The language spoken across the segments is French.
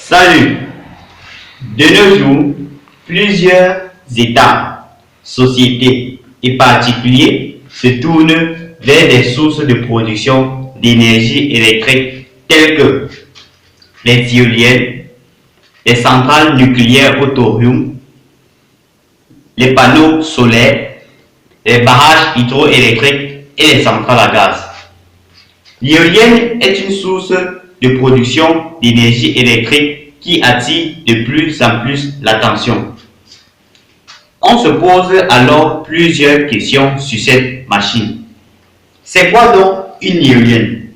Salut! De nos jours, plusieurs États, sociétés et particuliers se tournent vers des sources de production d'énergie électrique telles que les éoliennes, les centrales nucléaires au thorium, les panneaux solaires, les barrages hydroélectriques et les centrales à gaz. L'éolienne est une source de production d'énergie électrique qui attire de plus en plus l'attention. On se pose alors plusieurs questions sur cette machine. C'est quoi donc une éolienne?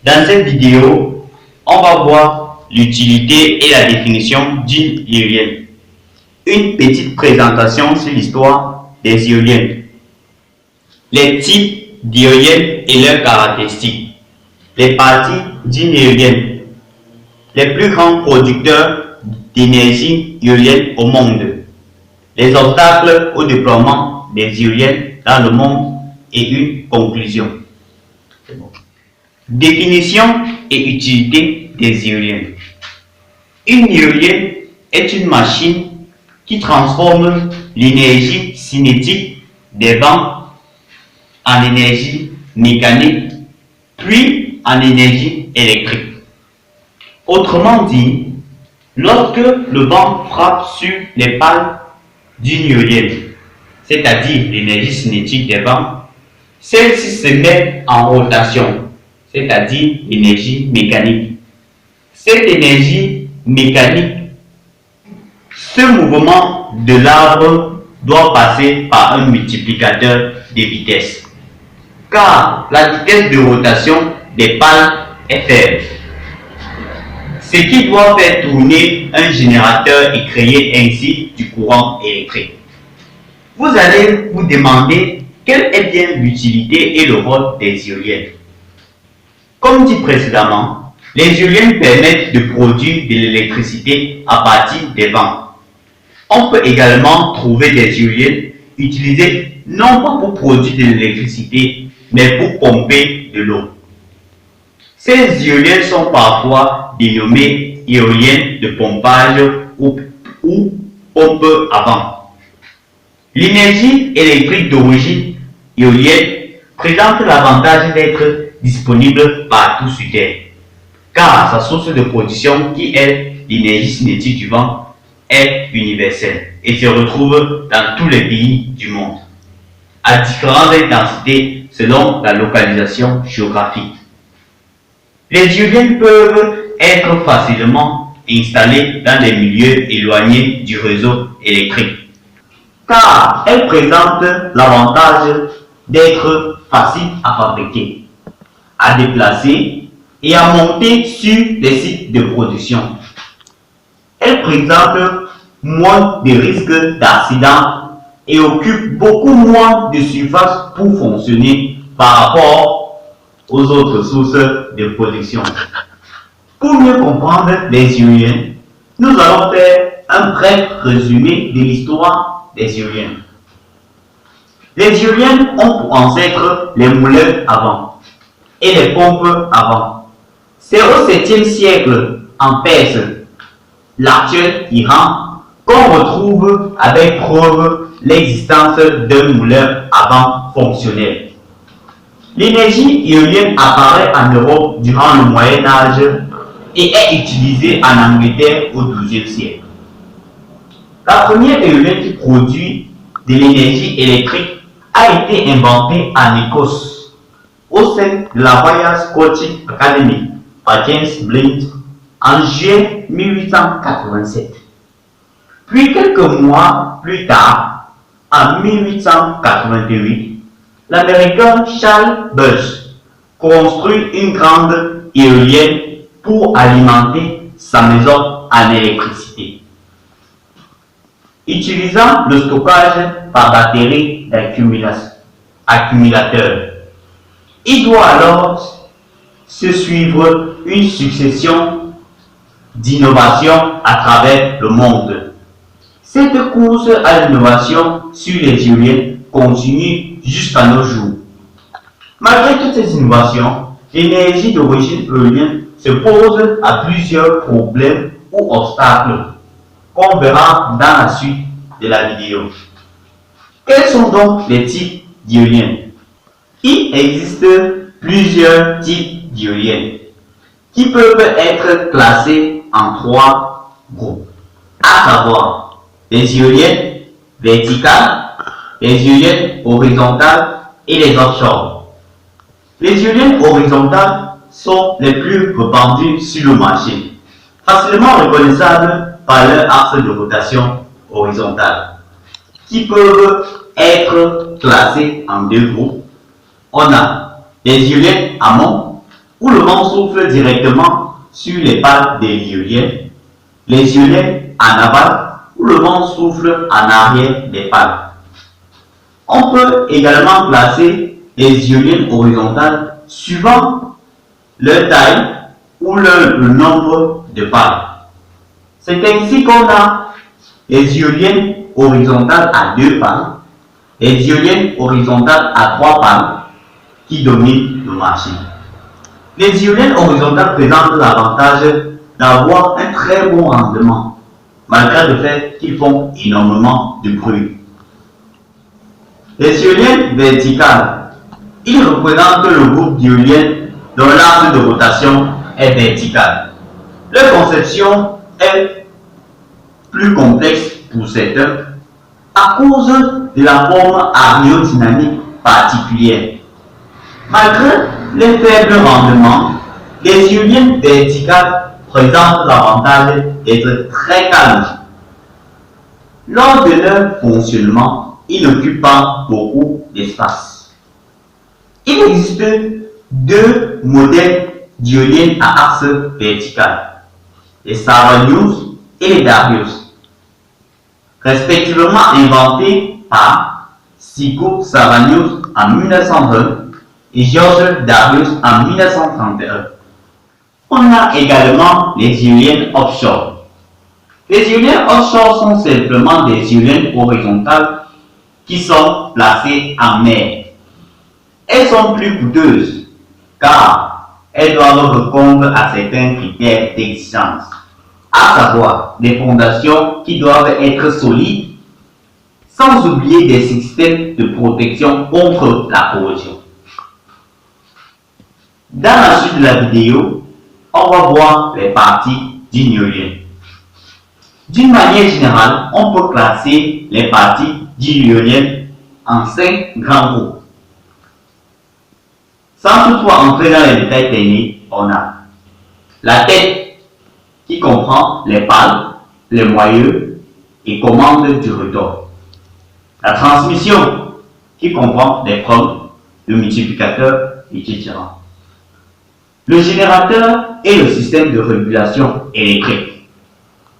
Dans cette vidéo, on va voir l'utilité et la définition d'une éolienne. Une petite présentation sur l'histoire des éoliennes. Les types d'éoliennes et leurs caractéristiques. Les parties d'une éolienne. Les plus grands producteurs d'énergie éolienne au monde. Les obstacles au déploiement des éoliennes dans le monde et une conclusion. Définition et utilité des éoliennes. Une éolienne est une machine qui transforme l'énergie cinétique des vents en énergie mécanique, puis en énergie électrique. Autrement dit, lorsque le vent frappe sur les pales d'une éolienne, c'est-à-dire l'énergie cinétique des vents, celle-ci se met en rotation, c'est-à-dire l'énergie mécanique. Cette énergie mécanique, ce mouvement de l'arbre doit passer par un multiplicateur de vitesse, car la vitesse de rotation des pales est faible, ce qui doit faire tourner un générateur et créer ainsi du courant électrique. Vous allez vous demander quelle est bien l'utilité et le rôle des éoliennes. Comme dit précédemment, les éoliennes permettent de produire de l'électricité à partir des vents. On peut également trouver des éoliennes utilisées non pas pour produire de l'électricité, mais pour pomper de l'eau. Ces éoliennes sont parfois dénommées éoliennes de pompage ou pompe à vent. L'énergie électrique d'origine éolienne présente l'avantage d'être disponible partout sur Terre, car sa source de production, qui est l'énergie cinétique du vent, est universelle et se retrouve dans tous les pays du monde, à différentes intensités selon la localisation géographique. Les éoliennes peuvent être facilement installées dans des milieux éloignés du réseau électrique, car elles présentent l'avantage d'être faciles à fabriquer, à déplacer et à monter sur des sites de production. Elles présentent moins de risques d'accident et occupent beaucoup moins de surface pour fonctionner par rapport aux autres sources de production. Pour mieux comprendre les éoliennes, nous allons faire un bref résumé de l'histoire des éoliennes. Les éoliennes ont pour ancêtre les moulins à vent et les pompes à vent. C'est au 7e siècle en Perse, l'actuel Iran, qu'on retrouve avec preuve l'existence d'un moulin à vent fonctionnel. L'énergie éolienne apparaît en Europe durant le Moyen Âge et est utilisée en Angleterre au XIIe siècle. La première éolienne qui produit de l'énergie électrique a été inventée en Écosse au sein de la Royal Scottish Academy par James Blind en juillet 1887. Puis quelques mois plus tard, en 1888, l'Américain Charles Bush construit une grande éolienne pour alimenter sa maison en électricité. Utilisant le stockage par batterie d'accumulateurs, il doit alors se suivre une succession d'innovations à travers le monde. Cette course à l'innovation sur les éoliennes continue jusqu'à nos jours. Malgré toutes ces innovations, l'énergie d'origine éolienne se pose à plusieurs problèmes ou obstacles qu'on verra dans la suite de la vidéo. Quels sont donc les types d'éoliennes? Il existe plusieurs types d'éoliennes qui peuvent être classés en 3 groupes, à savoir les éoliennes verticales, les éoliennes horizontales et les offshore. Les éoliennes horizontales sont les plus répandues sur le marché, facilement reconnaissables par leur axe de rotation horizontale, qui peuvent être classés en 2 groupes. On a les éoliennes amont, où le vent souffle directement sur les pales des éoliennes, les éoliennes en aval, où le vent souffle en arrière des pales. On peut également classer les éoliennes horizontales suivant leur taille ou le nombre de pales. C'est ainsi qu'on a les éoliennes horizontales à 2 pales, les éoliennes horizontales à 3 pales qui dominent le marché. Les éoliennes horizontales présentent l'avantage d'avoir un très bon rendement, malgré le fait qu'ils font énormément de bruit. Les éoliennes verticales, ils représentent le groupe d'éoliennes dont l'axe de rotation est vertical. Leur conception est plus complexe pour certains à cause de la forme aérodynamique particulière. Malgré les faibles rendements, les éoliennes verticales présentent l'avantage d'être très calmes. Lors de leur fonctionnement, ils n'occupent pas beaucoup d'espace. Il existe 2 modèles d'éoliennes à axe vertical, les Savanius et les Darius, respectivement inventés par Sigurd Savanius en 1920 et George Darius en 1931. On a également les éoliennes offshore. Les éoliennes offshore sont simplement des éoliennes horizontales qui sont placées en mer. Elles sont plus coûteuses car elles doivent répondre à certains critères d'existence, à savoir des fondations qui doivent être solides, sans oublier des systèmes de protection contre la corrosion. Dans la suite de la vidéo, on va voir les parties d'une éolienne. D'une manière générale, on peut classer les parties d'une éolienne en 5 grands groupes. Sans toutefois entrer dans les détails techniques, on a la tête qui comprend les pales, les moyeux et commandes du rotor. La transmission qui comprend les pommes, le multiplicateur, etc. Le générateur et le système de régulation électrique.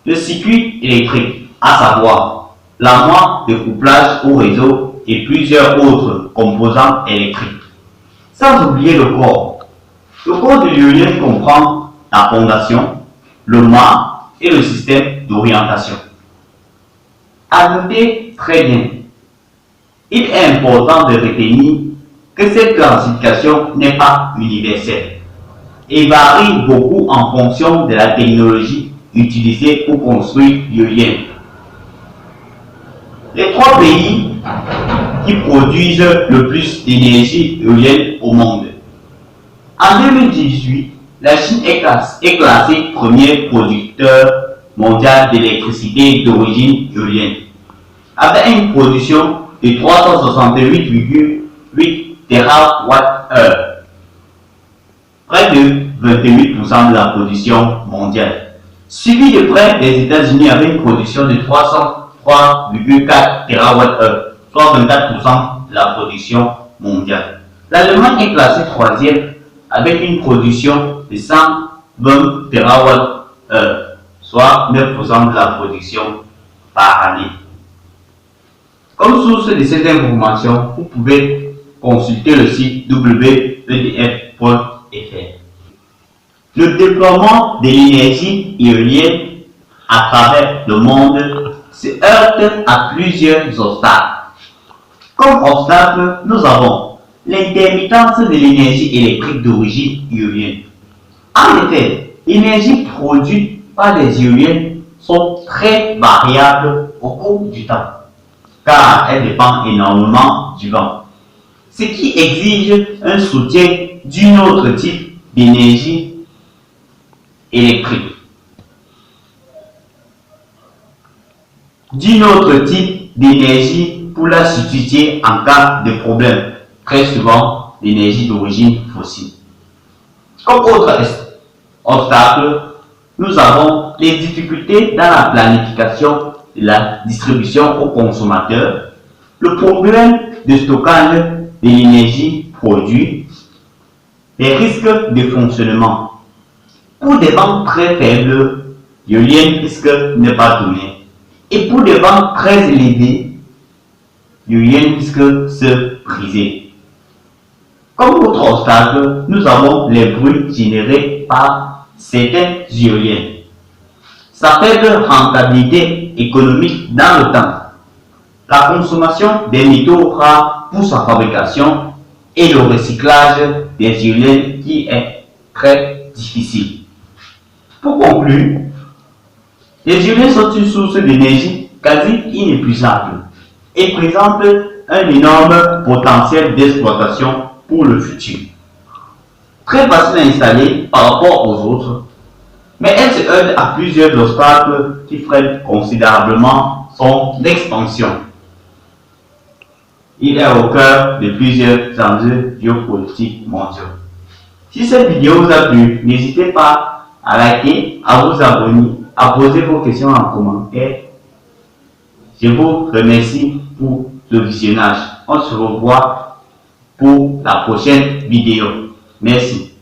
Le circuit électrique, à savoir l'amoir de couplage au réseau et plusieurs autres composants électriques. Sans oublier le corps. Le corps de l'éolienne comprend la fondation, le mât et le système d'orientation. À noter très bien, il est important de retenir que cette classification n'est pas universelle et varie beaucoup en fonction de la technologie utilisée pour construire l'éolienne. Les 3 pays qui produisent le plus d'énergie éolienne au monde. En 2018, la Chine est classée premier producteur mondial d'électricité d'origine éolienne, avec une production de 368,8 TWh, près de 28% de la production mondiale, suivi de près des États-Unis avec une production de 303,4 TWh, soit 24% de la production mondiale. L'Allemagne est classée 3e avec une production de 120 TWh, soit 9% de la production par année. Comme source de cette information, vous pouvez consulter le site wedf.fr. Le déploiement de l'énergie éolienne à travers le monde se heurte à plusieurs obstacles. Comme obstacle, nous avons l'intermittence de l'énergie électrique d'origine éolienne. En effet, l'énergie produite par les éoliennes sont très variables au cours du temps, car elles dépendent énormément du vent, ce qui exige un soutien d'un autre type d'énergie électrique. D'un autre type d'énergie pour la substituer en cas de problème, très souvent l'énergie d'origine fossile. Comme autre obstacle, nous avons les difficultés dans la planification de la distribution aux consommateurs, le problème de stockage de l'énergie produite, les risques de fonctionnement. Pour des vents très faibles, l'éolienne risque de ne pas tourner. Et pour des vents très élevés, l'éolienne risque de se briser. Comme autre obstacle, nous avons les bruits générés par certaines éoliennes. Sa faible rentabilité économique dans le temps, la consommation des métaux rares pour sa fabrication et le recyclage des éoliennes qui est très difficile. Pour conclure, les éoliennes sont une source d'énergie quasi inépuisable et présentent un énorme potentiel d'exploitation pour le futur. Très facile à installer par rapport aux autres, mais elle se heurte à plusieurs obstacles qui freinent considérablement son expansion. Il est au cœur de plusieurs enjeux géopolitiques mondiaux. Si cette vidéo vous a plu, n'hésitez pas à liker, à vous abonner, à poser vos questions en commentaire. Je vous remercie pour le visionnage. On se revoit pour la prochaine vidéo. Merci.